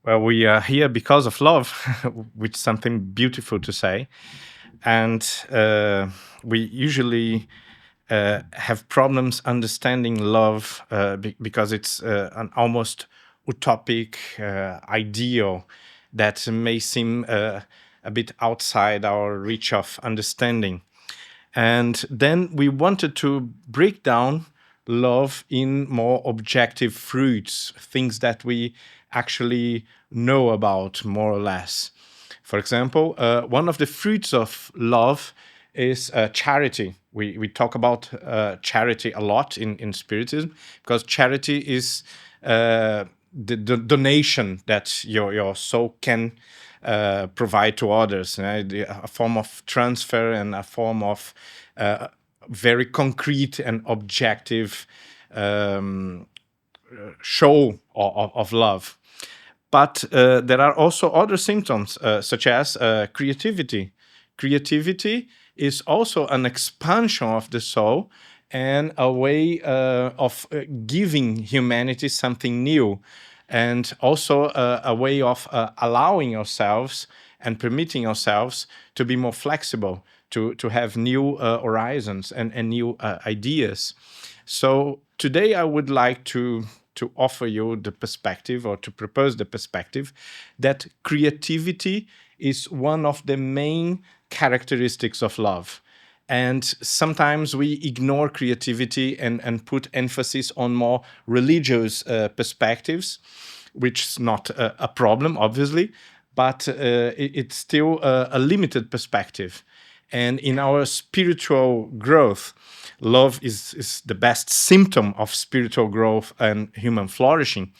Well, we are here because of love, which is something beautiful to say. And we usually have problems understanding love because it's an almost utopic ideal that may seem a bit outside our reach of understanding. And then we wanted to break down love in more objective fruits, things that we actually know about more or less. For example, one of the fruits of love is charity. We talk about charity a lot in Spiritism because charity is the donation that your soul can provide to others, right? A form of transfer and a form of very concrete and objective show of love. But there are also other symptoms, such as creativity. Creativity is also an expansion of the soul and a way of giving humanity something new, and also a way of allowing ourselves and permitting ourselves to be more flexible, to have new horizons and new ideas. So today I would like to offer you the perspective, or to propose the perspective, that creativity is one of the main characteristics of love. And sometimes we ignore creativity and put emphasis on more religious perspectives, which is not a problem, obviously, but it's still a limited perspective. And in our spiritual growth, love is the best symptom of spiritual growth and human flourishing.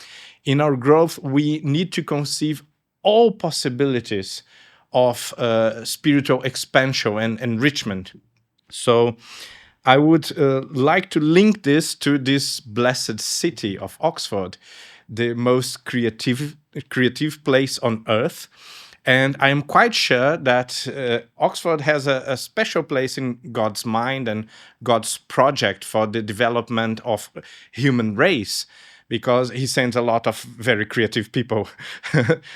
In our growth, we need to conceive all possibilities of spiritual expansion and enrichment. So I would like to link this to this blessed city of Oxford, the most creative place on earth. And I am quite sure that Oxford has a special place in God's mind and God's project for the development of human race, because he sends a lot of very creative people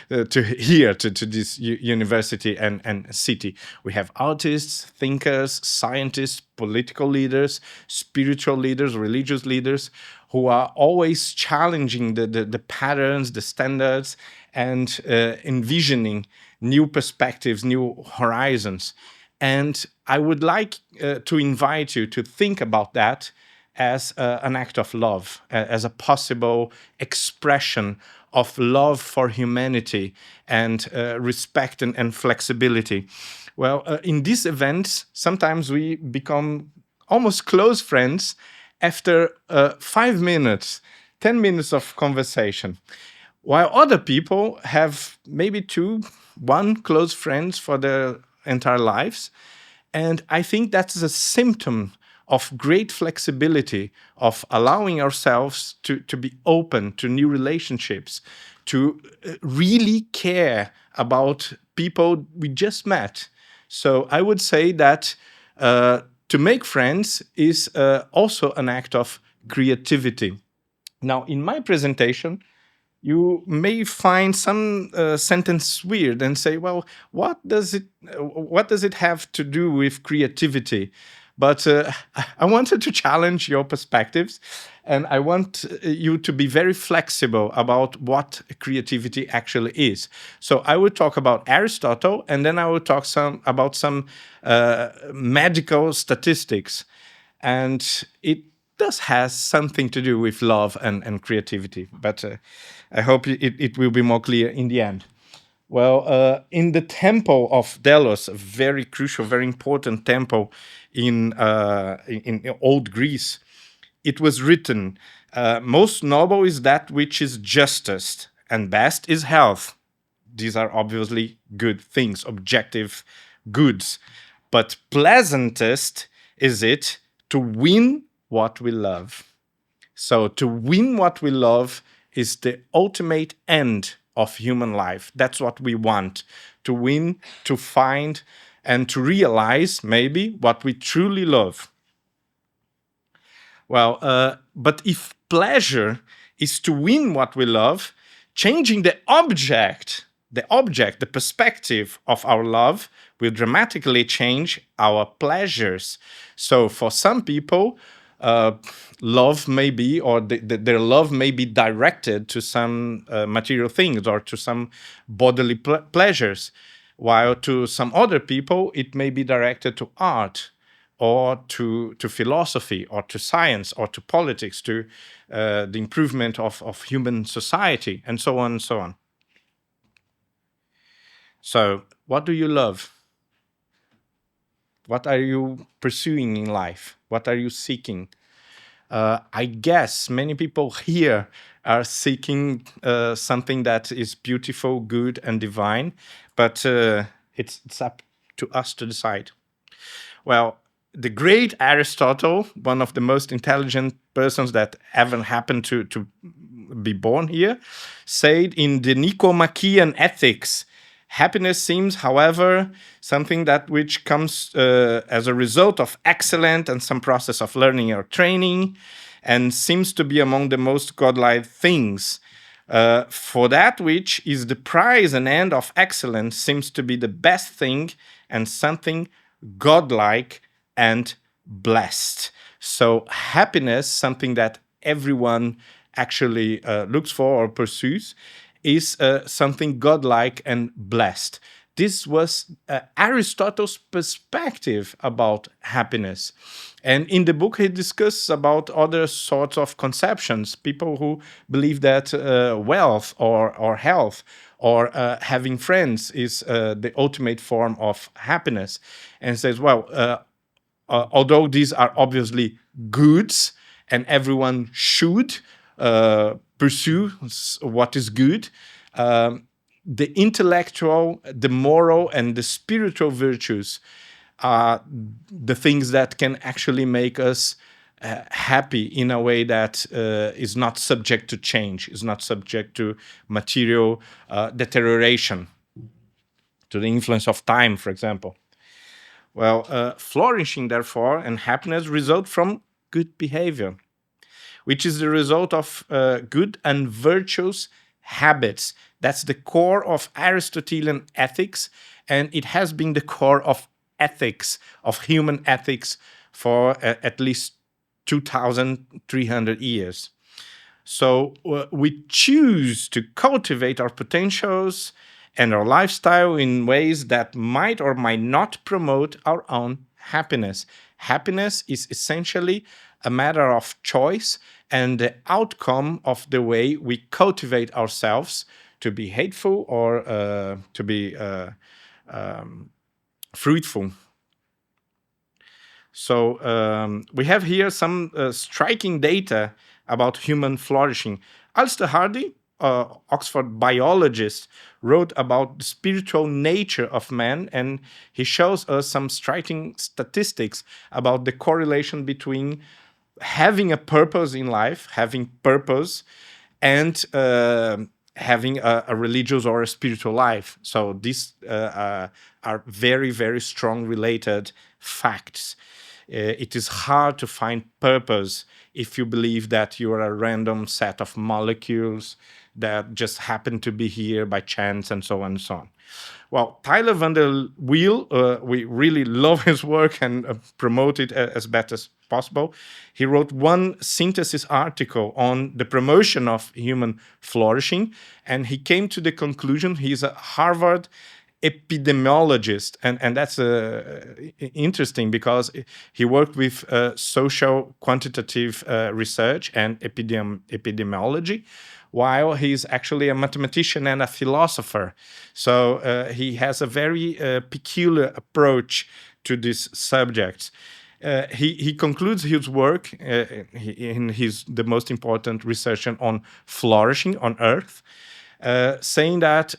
to this university and city. We have artists, thinkers, scientists, political leaders, spiritual leaders, religious leaders, who are always challenging the patterns, the standards, and envisioning new perspectives, new horizons. And I would like to invite you to think about that as an act of love, as a possible expression of love for humanity and respect and flexibility. Well, in these events, sometimes we become almost close friends after 5 minutes, 10 minutes of conversation, while other people have maybe one close friends for their entire lives. And I think that's a symptom of great flexibility, of allowing ourselves to be open to new relationships, to really care about people we just met. So I would say that to make friends is also an act of creativity. Now, in my presentation, you may find some sentence weird and say, "Well, what does it have to do with creativity?" But I wanted to challenge your perspectives, and I want you to be very flexible about what creativity actually is. So I will talk about Aristotle, and then I will talk about some medical statistics, and it does has something to do with love and creativity. But I hope it will be more clear in the end. Well, in the temple of Delos, a very crucial, very important temple in old Greece, it was written, most noble is that which is justest, and best is health. These are obviously good things, objective goods. But pleasantest is it to win what we love. So to win what we love is the ultimate end of human life. That's what we want, to win, to find, and to realize maybe what we truly love. Well, but if pleasure is to win what we love, changing the object, the perspective of our love will dramatically change our pleasures. So for some people, love may be, or their love may be directed to some material things or to some bodily pleasures, while to some other people it may be directed to art, or to philosophy, or to science, or to politics, to the improvement of human society, and so on and so on. So, what do you love? What are you pursuing in life? What are you seeking? I guess many people here are seeking something that is beautiful, good, and divine, but it's up to us to decide. Well, the great Aristotle, one of the most intelligent persons that ever happened to be born here, said in the Nicomachean Ethics, happiness seems, however, something that which comes as a result of excellent and some process of learning or training, and seems to be among the most godlike things. For that which is the prize and end of excellence seems to be the best thing, and something godlike and blessed. So happiness, something that everyone actually looks for or pursues, is something godlike and blessed. This was Aristotle's perspective about happiness. And in the book, he discusses about other sorts of conceptions, people who believe that wealth or health or having friends is the ultimate form of happiness. And says, well, although these are obviously goods and everyone should pursue what is good, the intellectual, the moral, and the spiritual virtues are the things that can actually make us happy in a way that is not subject to change, is not subject to material deterioration, to the influence of time, for example. Well, flourishing, therefore, and happiness result from good behavior, which is the result of good and virtuous habits. That's the core of Aristotelian ethics, and it has been the core of ethics, of human ethics, for at least 2,300 years. So we choose to cultivate our potentials and our lifestyle in ways that might or might not promote our own happiness. Happiness is essentially a matter of choice and the outcome of the way we cultivate ourselves to be hateful or to be fruitful. So we have here some striking data about human flourishing. Alistair Hardy, Oxford biologist, wrote about the spiritual nature of man, and he shows us some striking statistics about the correlation between having a purpose in life, having purpose, and having a religious or a spiritual life. So these are very, very strong related facts. It is hard to find purpose if you believe that you are a random set of molecules that just happen to be here by chance, and so on and so on. Well, Tyler van der Wiel, we really love his work and promote it as best as possible. He wrote one synthesis article on the promotion of human flourishing, and he came to the conclusion, he's a Harvard epidemiologist, and that's interesting because he worked with social quantitative research and epidemiology, while he's actually a mathematician and a philosopher. So he has a very peculiar approach to this subject. He concludes his work in the most important research on flourishing on Earth, saying that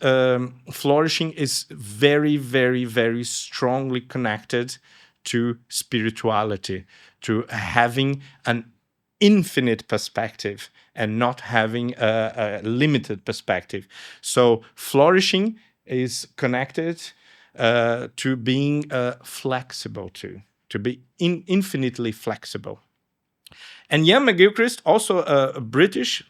flourishing is very, very, very strongly connected to spirituality, to having an infinite perspective and not having a limited perspective. So flourishing is connected to being flexible, to be infinitely flexible. And Ian McGilchrist, also a British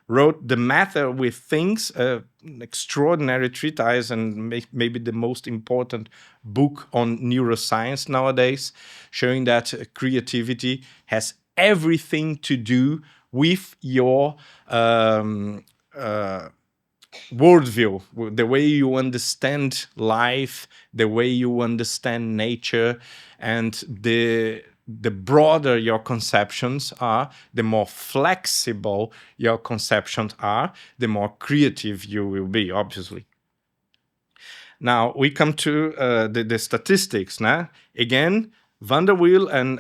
wrote The Matter with Things, an extraordinary treatise and maybe the most important book on neuroscience nowadays, showing that creativity has everything to do with your worldview, the way you understand life, the way you understand nature, and the broader your conceptions are, the more flexible your conceptions are, the more creative you will be, obviously. Now we come to the statistics. Nah? Again, Van der Wiel and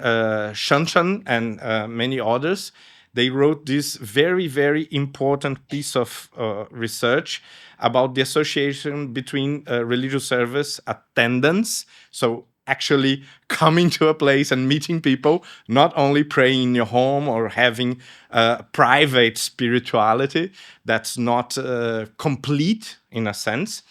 Shanshan and many others, they wrote this very, very important piece of research about the association between religious service attendance, so actually coming to a place and meeting people, not only praying in your home or having private spirituality that's not complete in a sense.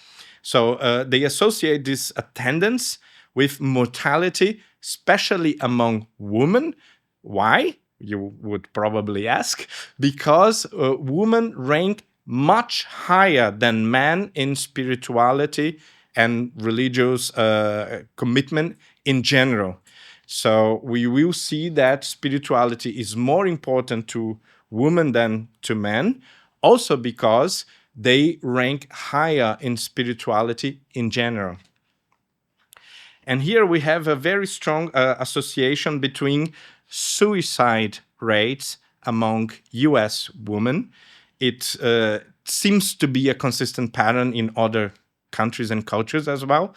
So they associate this attendance with mortality, especially among women. Why? You would probably ask. Because women rank much higher than men in spirituality and religious commitment in general. So we will see that spirituality is more important to women than to men, also because they rank higher in spirituality in general. And here we have a very strong association between suicide rates among US women. It seems to be a consistent pattern in other countries and cultures as well.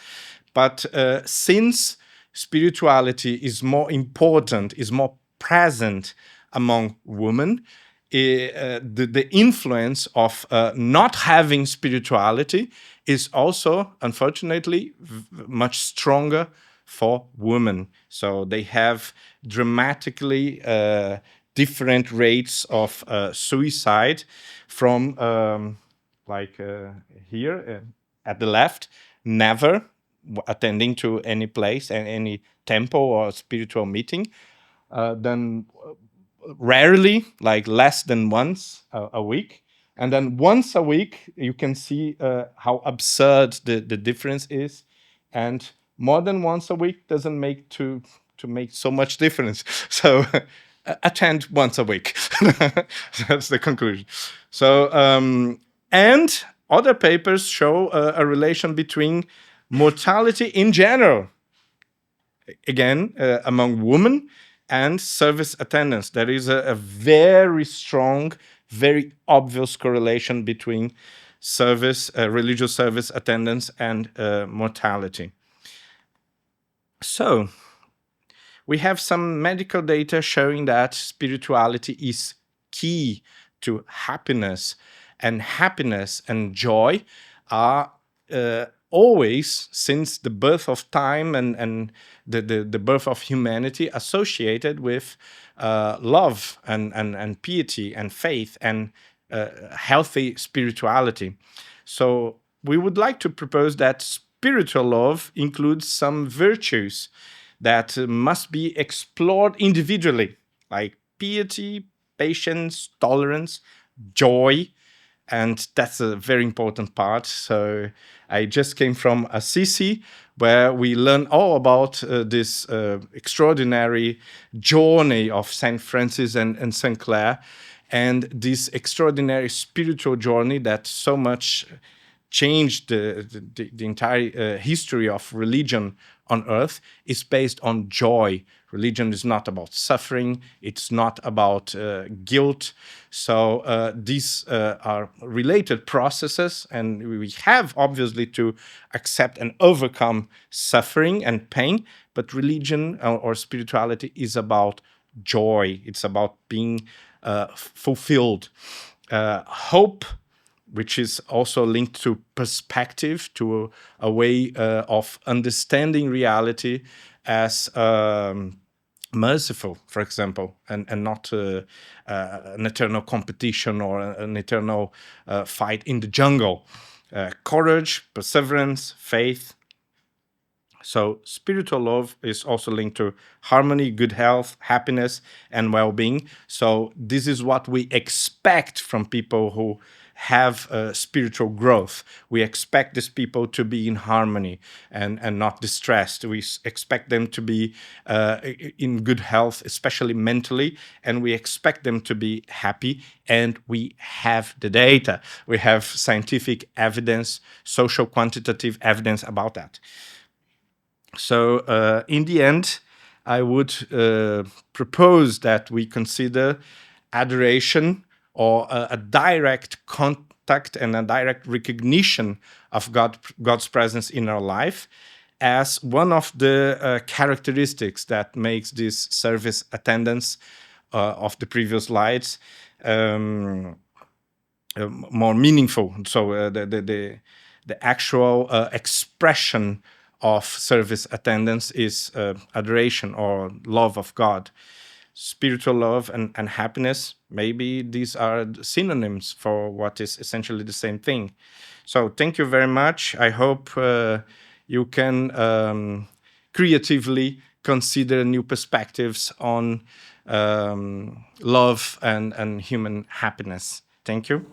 But since spirituality is more important, is more present among women, the influence of not having spirituality is also, unfortunately, much stronger for women. So they have dramatically different rates of suicide from here at the left, never attending to any place and any temple or spiritual meeting, then rarely, like less than once a week. And then once a week, you can see how absurd the difference is. And more than once a week doesn't make to make so much difference. So attend once a week. That's the conclusion. So, and other papers show a relation between mortality in general, again, among women and service attendance. There is a very strong, very obvious correlation between service, religious service attendance and mortality. So we have some medical data showing that spirituality is key to happiness and joy are always, since the birth of time and the birth of humanity, associated with love and piety and faith and healthy spirituality. So we would like to propose that spiritual love includes some virtues that must be explored individually, like piety, patience, tolerance, joy, and that's a very important part. So I just came from Assisi, where we learn all about this extraordinary journey of Saint Francis and Saint Clare, and this extraordinary spiritual journey that so much changed the entire history of religion on earth is based on joy. Religion is not about suffering. It's not about guilt. So these are related processes, and we have obviously to accept and overcome suffering and pain. But religion or spirituality is about joy. It's about being fulfilled. Hope, which is also linked to perspective, to a way of understanding reality as merciful, for example, and not an eternal competition or an eternal fight in the jungle. Courage, perseverance, faith. So spiritual love is also linked to harmony, good health, happiness, and well-being. So this is what we expect from people who have spiritual growth. We expect these people to be in harmony and not distressed. We expect them to be in good health, especially mentally, and we expect them to be happy. And we have the data. We have scientific evidence, social quantitative evidence about that. So in the end, I would propose that we consider adoration or a direct contact and a direct recognition of God's presence in our life as one of the characteristics that makes this service attendance of the previous slides more meaningful. So the actual expression of service attendance is adoration or love of God. Spiritual love and happiness, maybe these are synonyms for what is essentially the same thing. So thank you very much. I hope you can creatively consider new perspectives on love and human happiness. Thank you.